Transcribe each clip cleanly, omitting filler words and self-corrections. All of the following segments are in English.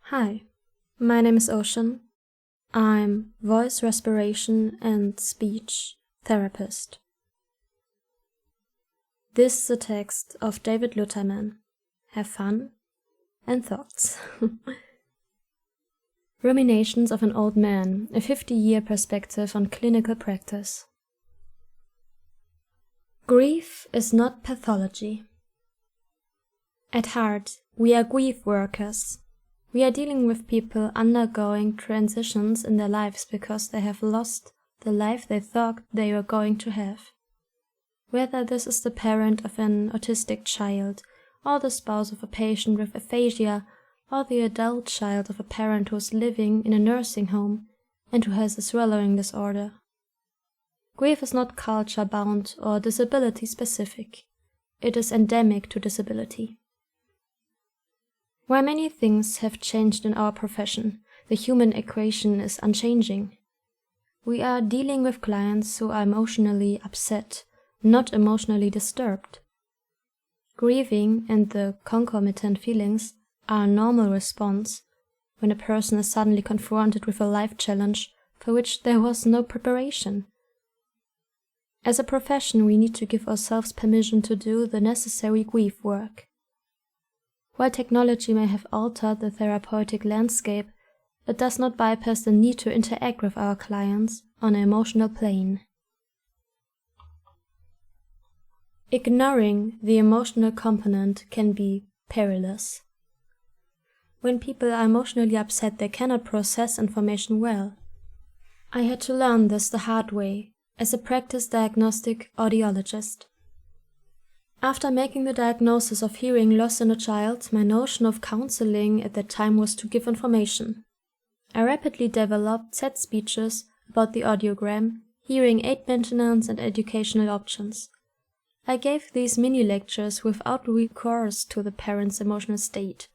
Hi, my name is Ocean. I'm voice respiration and speech therapist. This is a text of David Luterman. Have fun and thoughts. Ruminations of an Old Man, a 50-year perspective on clinical practice. Grief is not pathology. At heart, we are grief workers. We are dealing with people undergoing transitions in their lives because they have lost the life they thought they were going to have. Whether this is the parent of an autistic child, or the spouse of a patient with aphasia, or the adult child of a parent who is living in a nursing home and who has a swallowing disorder. Grief is not culture-bound or disability-specific. It is endemic to disability. While many things have changed in our profession, the human equation is unchanging. We are dealing with clients who are emotionally upset, not emotionally disturbed. Grieving and the concomitant feelings are a normal response when a person is suddenly confronted with a life challenge for which there was no preparation. As a profession, we need to give ourselves permission to do the necessary grief work. While technology may have altered the therapeutic landscape, it does not bypass the need to interact with our clients on an emotional plane. Ignoring the emotional component can be perilous. When people are emotionally upset, they cannot process information well. I had to learn this the hard way as a practice diagnostic audiologist. After making the diagnosis of hearing loss in a child, my notion of counseling at that time was to give information. I rapidly developed set speeches about the audiogram, hearing aid maintenance and educational options. I gave these mini-lectures without recourse to the parent's emotional state.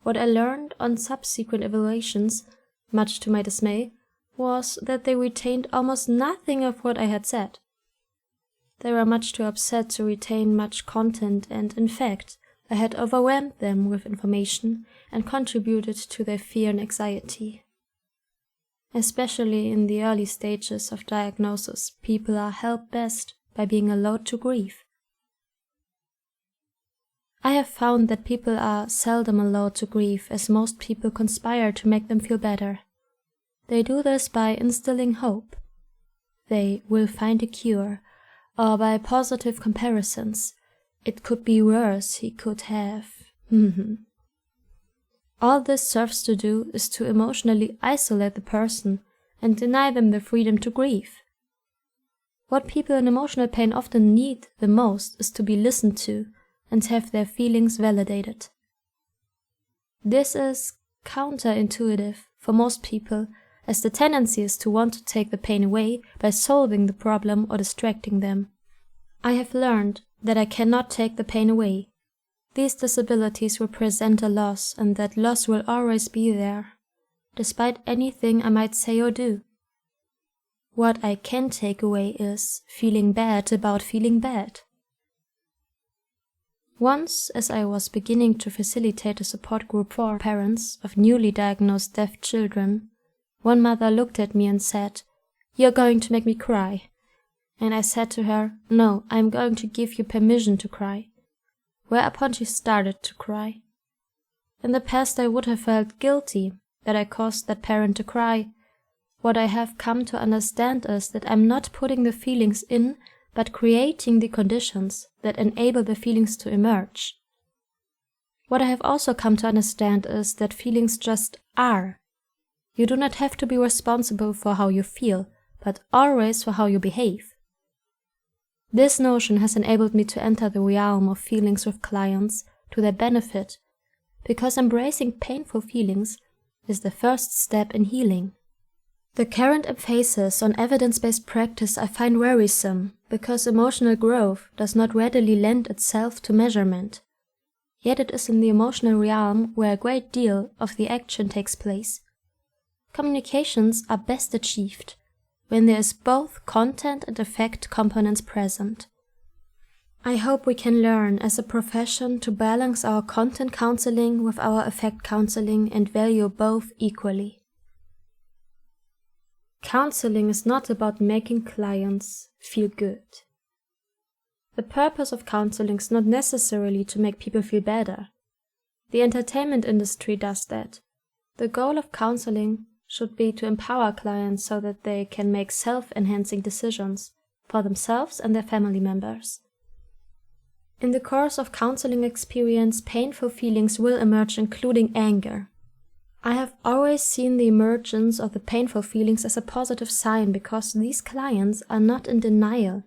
What I learned on subsequent evaluations, much to my dismay, was that they retained almost nothing of what I had said. They were much too upset to retain much content, and in fact, I had overwhelmed them with information and contributed to their fear and anxiety. Especially in the early stages of diagnosis, people are helped best by being allowed to grieve. I have found that people are seldom allowed to grieve, as most people conspire to make them feel better. They do this by instilling hope. They will find a cure, or by positive comparisons. It could be worse, he could have. All this serves to do is to emotionally isolate the person and deny them the freedom to grieve. What people in emotional pain often need the most is to be listened to and have their feelings validated. This is counterintuitive for most people, as the tendency is to want to take the pain away by solving the problem or distracting them. I have learned that I cannot take the pain away. These disabilities represent a loss, and that loss will always be there, despite anything I might say or do. What I can take away is feeling bad about feeling bad. Once, as I was beginning to facilitate a support group for parents of newly diagnosed deaf children, one mother looked at me and said, "You're going to make me cry." And I said to her, "No, I'm going to give you permission to cry." Whereupon she started to cry. In the past I would have felt guilty that I caused that parent to cry. What I have come to understand is that I'm not putting the feelings in, but creating the conditions that enable the feelings to emerge. What I have also come to understand is that feelings just are. You do not have to be responsible for how you feel, but always for how you behave. This notion has enabled me to enter the realm of feelings with clients to their benefit, because embracing painful feelings is the first step in healing. The current emphasis on evidence-based practice I find worrisome, because emotional growth does not readily lend itself to measurement. Yet it is in the emotional realm where a great deal of the action takes place. Communications are best achieved when there is both content and effect components present. I hope we can learn as a profession to balance our content counseling with our affect counseling and value both equally. Counseling is not about making clients feel good. The purpose of counseling is not necessarily to make people feel better. The entertainment industry does that. The goal of counseling should be to empower clients so that they can make self-enhancing decisions for themselves and their family members. In the course of counseling experience, painful feelings will emerge, including anger. I have always seen the emergence of the painful feelings as a positive sign because these clients are not in denial.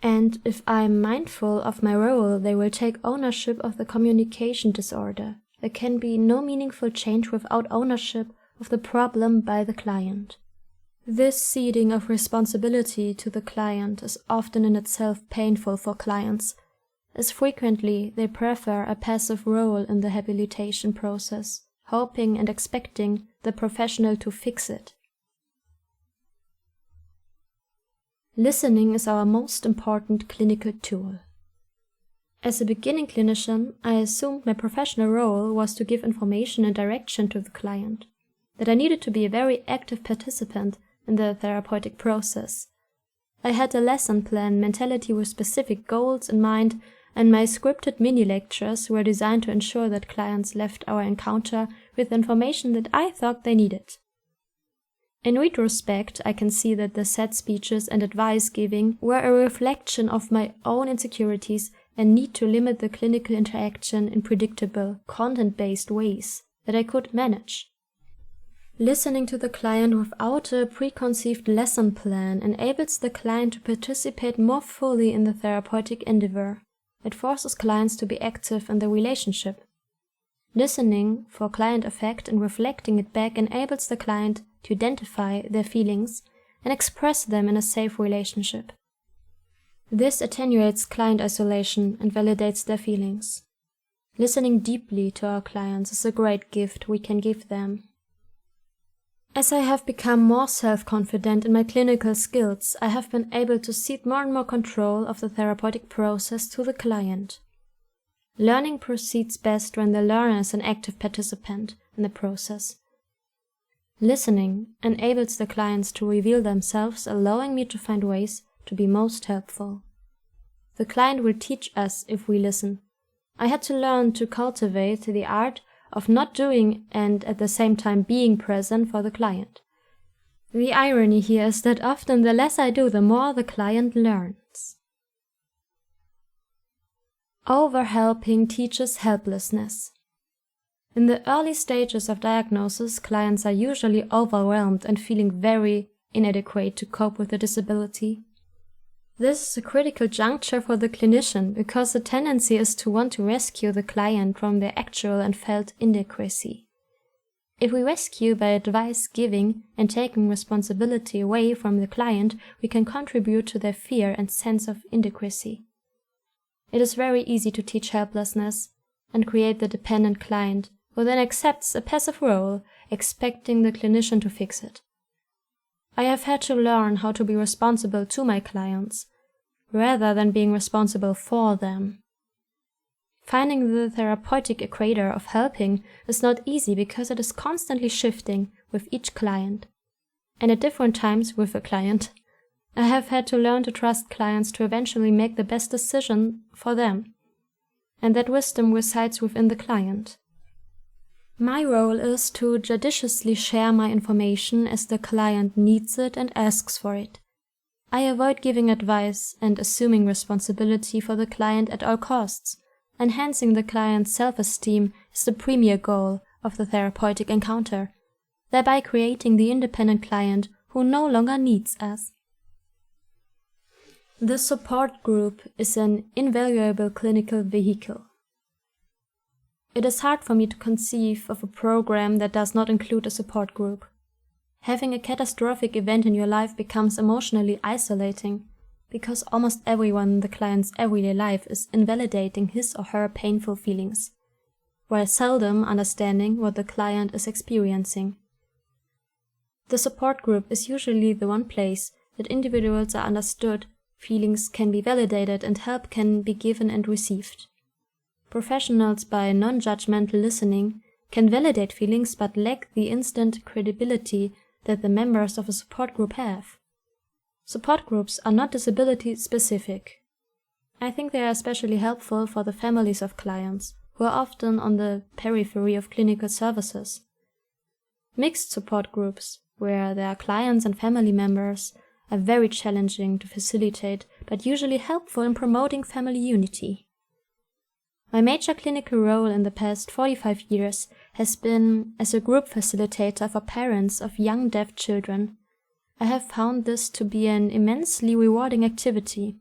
And if I am mindful of my role, they will take ownership of the communication disorder. There can be no meaningful change without ownership of the problem by the client. This ceding of responsibility to the client is often in itself painful for clients, as frequently they prefer a passive role in the rehabilitation process, hoping and expecting the professional to fix it. Listening is our most important clinical tool. As a beginning clinician, I assumed my professional role was to give information and direction to the client, that I needed to be a very active participant in the therapeutic process. I had a lesson plan mentality with specific goals in mind, and my scripted mini-lectures were designed to ensure that clients left our encounter with information that I thought they needed. In retrospect, I can see that the set speeches and advice giving were a reflection of my own insecurities and need to limit the clinical interaction in predictable, content-based ways that I could manage. Listening to the client without a preconceived lesson plan enables the client to participate more fully in the therapeutic endeavor. It forces clients to be active in the relationship. Listening for client affect and reflecting it back enables the client to identify their feelings and express them in a safe relationship. This attenuates client isolation and validates their feelings. Listening deeply to our clients is a great gift we can give them. As I have become more self-confident in my clinical skills, I have been able to cede more and more control of the therapeutic process to the client. Learning proceeds best when the learner is an active participant in the process. Listening enables the clients to reveal themselves, allowing me to find ways to be most helpful. The client will teach us if we listen. I had to learn to cultivate the art of not doing and at the same time being present for the client. The irony here is that often the less I do, the more the client learns. Overhelping teaches helplessness. In the early stages of diagnosis, clients are usually overwhelmed and feeling very inadequate to cope with the disability. This is a critical juncture for the clinician because the tendency is to want to rescue the client from their actual and felt inadequacy. If we rescue by advice giving and taking responsibility away from the client, we can contribute to their fear and sense of inadequacy. It is very easy to teach helplessness and create the dependent client who then accepts a passive role, expecting the clinician to fix it. I have had to learn how to be responsible to my clients, rather than being responsible for them. Finding the therapeutic equator of helping is not easy because it is constantly shifting with each client, and at different times with a client. I have had to learn to trust clients to eventually make the best decision for them, and that wisdom resides within the client. My role is to judiciously share my information as the client needs it and asks for it. I avoid giving advice and assuming responsibility for the client at all costs. Enhancing the client's self-esteem is the premier goal of the therapeutic encounter, thereby creating the independent client who no longer needs us. The support group is an invaluable clinical vehicle. It is hard for me to conceive of a program that does not include a support group. Having a catastrophic event in your life becomes emotionally isolating because almost everyone in the client's everyday life is invalidating his or her painful feelings, while seldom understanding what the client is experiencing. The support group is usually the one place that individuals are understood, feelings can be validated and help can be given and received. Professionals, by non-judgmental listening, can validate feelings but lack the instant credibility that the members of a support group have. Support groups are not disability specific. I think they are especially helpful for the families of clients, who are often on the periphery of clinical services. Mixed support groups, where there are clients and family members, are very challenging to facilitate but usually helpful in promoting family unity. My major clinical role in the past 45 years has been as a group facilitator for parents of young deaf children. I have found this to be an immensely rewarding activity.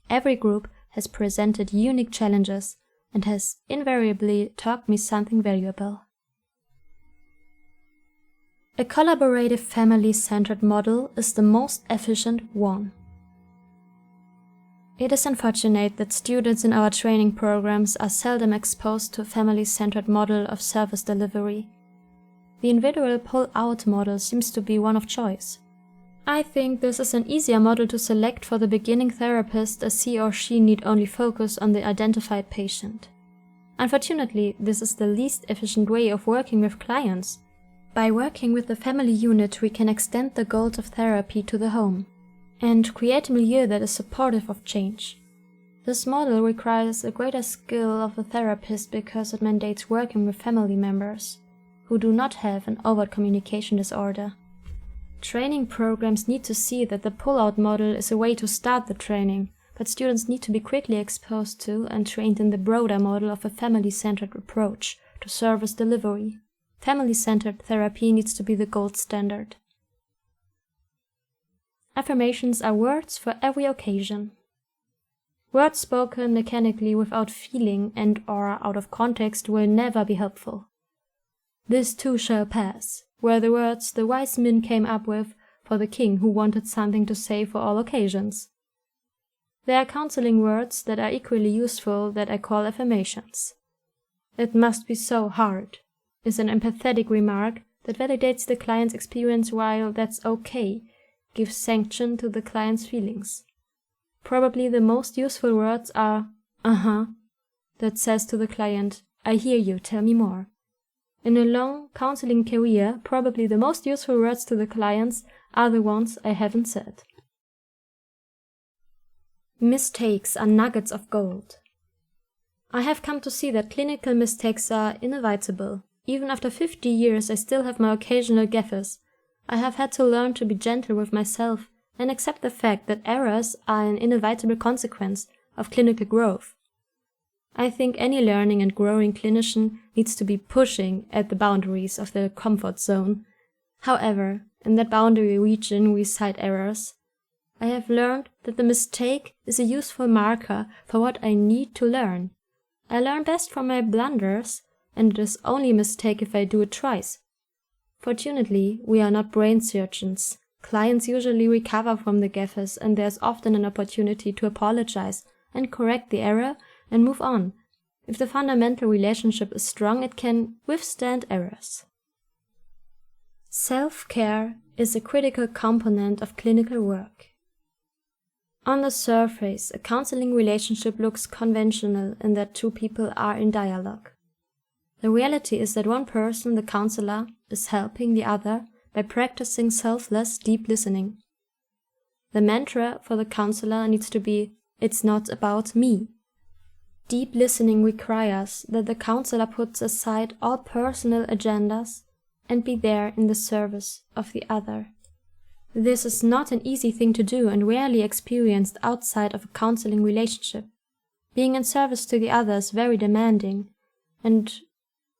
Every group has presented unique challenges and has invariably taught me something valuable. A collaborative family-centered model is the most efficient one. It is unfortunate that students in our training programs are seldom exposed to a family-centered model of service delivery. The individual pull-out model seems to be one of choice. I think this is an easier model to select for the beginning therapist, as he or she need only focus on the identified patient. Unfortunately, this is the least efficient way of working with clients. By working with the family unit, we can extend the goals of therapy to the home and create a milieu that is supportive of change. This model requires a greater skill of the therapist because it mandates working with family members who do not have an overt communication disorder. Training programs need to see that the pull-out model is a way to start the training, but students need to be quickly exposed to and trained in the broader model of a family-centered approach to service delivery. Family-centered therapy needs to be the gold standard. Affirmations are words for every occasion. Words spoken mechanically without feeling and/or out of context will never be helpful. This too shall pass were the words the wise men came up with for the king who wanted something to say for all occasions. There are counseling words that are equally useful that I call affirmations. It must be so hard is an empathetic remark that validates the client's experience while that's okay, gives sanction to the client's feelings. Probably the most useful words are, that says to the client, I hear you, tell me more. In a long counseling career, probably the most useful words to the clients are the ones I haven't said. Mistakes are nuggets of gold. I have come to see that clinical mistakes are inevitable. Even after 50 years, I still have my occasional gaffes. I have had to learn to be gentle with myself and accept the fact that errors are an inevitable consequence of clinical growth. I think any learning and growing clinician needs to be pushing at the boundaries of their comfort zone. However, in that boundary region we cite errors. I have learned that the mistake is a useful marker for what I need to learn. I learn best from my blunders, and it is only a mistake if I do it twice. Fortunately, we are not brain surgeons. Clients usually recover from the gaffes, and there's often an opportunity to apologize and correct the error and move on. If the fundamental relationship is strong, it can withstand errors. Self-care is a critical component of clinical work. On the surface, a counseling relationship looks conventional in that two people are in dialogue. The reality is that one person, the counselor, is helping the other by practicing selfless, deep listening. The mantra for the counselor needs to be, "It's not about me." Deep listening requires that the counselor puts aside all personal agendas and be there in the service of the other. This is not an easy thing to do and rarely experienced outside of a counseling relationship. Being in service to the other is very demanding, and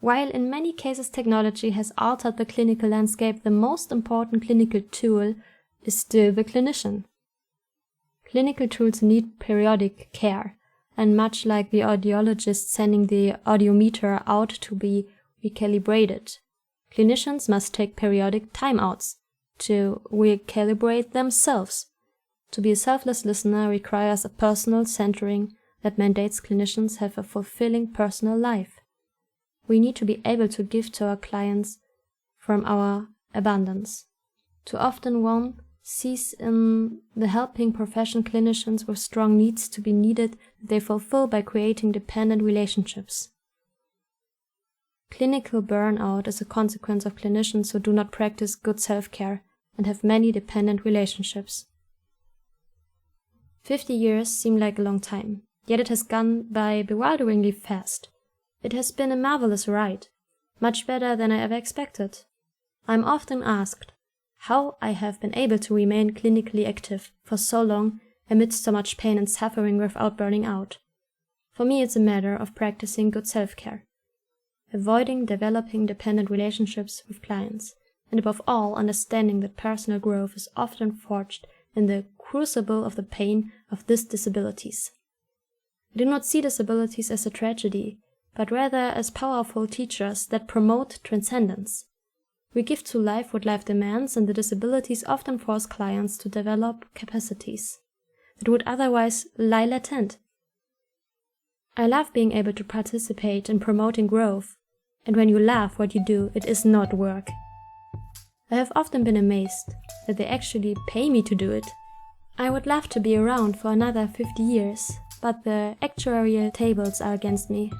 while in many cases technology has altered the clinical landscape, the most important clinical tool is still the clinician. Clinical tools need periodic care, and much like the audiologist sending the audiometer out to be recalibrated, clinicians must take periodic timeouts to recalibrate themselves. To be a selfless listener requires a personal centering that mandates clinicians have a fulfilling personal life. We need to be able to give to our clients from our abundance. Too often one sees in the helping profession clinicians with strong needs to be needed that they fulfill by creating dependent relationships. Clinical burnout is a consequence of clinicians who do not practice good self-care and have many dependent relationships. 50 years seem like a long time, yet it has gone by bewilderingly fast. It has been a marvelous ride, much better than I ever expected. I am often asked how I have been able to remain clinically active for so long amidst so much pain and suffering without burning out. For me, it's a matter of practicing good self-care, avoiding developing dependent relationships with clients, and above all, understanding that personal growth is often forged in the crucible of the pain of these disabilities. I do not see disabilities as a tragedy, but rather as powerful teachers that promote transcendence. We give to life what life demands, and the disabilities often force clients to develop capacities that would otherwise lie latent. I love being able to participate in promoting growth, and when you love what you do, it is not work. I have often been amazed that they actually pay me to do it. I would love to be around for another 50 years, but the actuarial tables are against me.